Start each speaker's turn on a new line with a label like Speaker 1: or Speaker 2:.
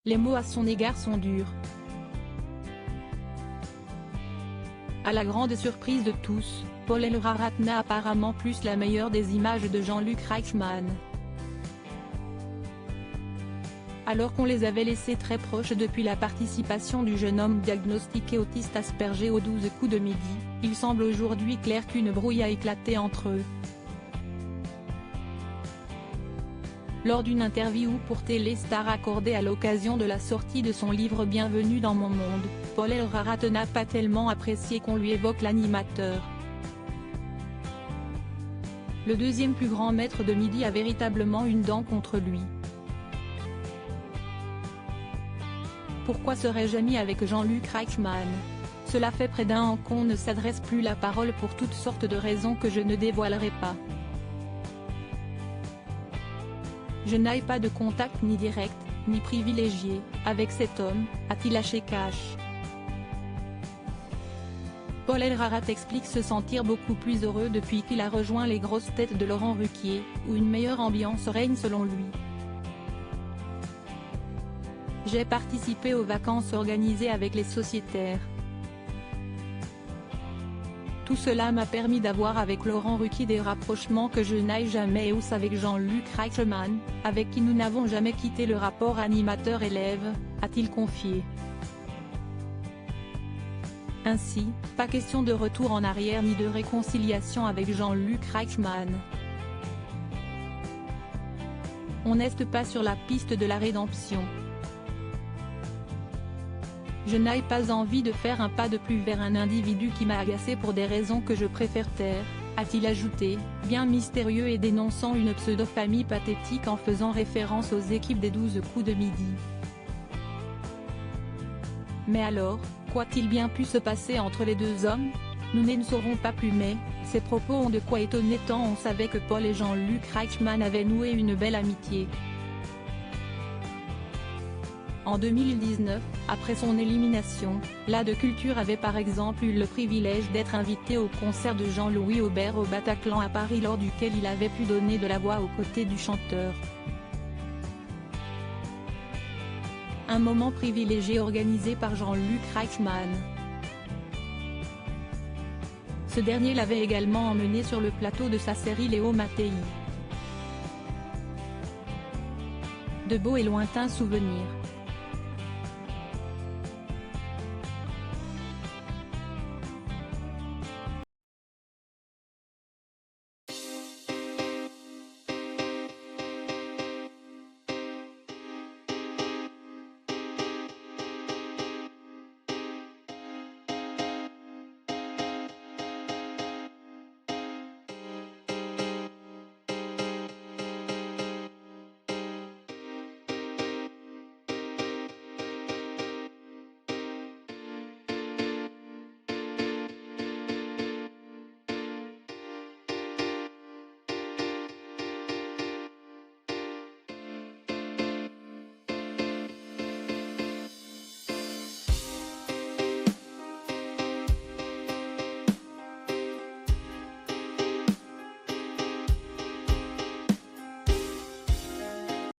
Speaker 1: Les mots à son égard sont durs. À la grande surprise de tous, Paul Elrarat n'a apparemment plus la meilleure des images de Jean-Luc Reichmann. Alors qu'on les avait laissés très proches depuis la participation du jeune homme diagnostiqué autiste Asperger aux 12 coups de midi, il semble aujourd'hui clair qu'une brouille a éclaté entre eux. Lors d'une interview pour Télé Star accordée à l'occasion de la sortie de son livre Bienvenue dans mon monde, Paul Elrarat n'a pas tellement apprécié qu'on lui évoque l'animateur. Le deuxième plus grand maître de midi a véritablement une dent contre lui. Pourquoi serais-je ami avec Jean-Luc Reichmann? Cela fait près d'un an qu'on ne s'adresse plus la parole pour toutes sortes de raisons que je ne dévoilerai pas. Je n'ai pas de contact ni direct, ni privilégié, avec cet homme, a-t-il lâché cash. Paul Elrarat explique se sentir beaucoup plus heureux depuis qu'il a rejoint les grosses têtes de Laurent Ruquier, où une meilleure ambiance règne selon lui. J'ai participé aux vacances organisées avec les sociétaires. Tout cela m'a permis d'avoir avec Laurent Ruquier des rapprochements que je n'ai jamais eu avec Jean-Luc Reichmann, avec qui nous n'avons jamais quitté le rapport animateur-élève, a-t-il confié. Ainsi, pas question de retour en arrière ni de réconciliation avec Jean-Luc Reichmann. On n'est pas sur la piste de la rédemption. Je n'ai pas envie de faire un pas de plus vers un individu qui m'a agacé pour des raisons que je préfère taire, a-t-il ajouté, bien mystérieux et dénonçant une pseudo-famille pathétique en faisant référence aux équipes des 12 coups de midi. Mais alors, quoi-t-il bien pu se passer entre les deux hommes? Nous ne saurons pas plus, mais ces propos ont de quoi étonner tant on savait que Paul et Jean-Luc Reichmann avaient noué une belle amitié. En 2019, après son élimination, la de Culture avait par exemple eu le privilège d'être invité au concert de Jean-Louis Aubert au Bataclan à Paris lors duquel il avait pu donner de la voix aux côtés du chanteur. Un moment privilégié organisé par Jean-Luc Reichmann. Ce dernier l'avait également emmené sur le plateau de sa série Léo Mattei. De beaux et lointains souvenirs.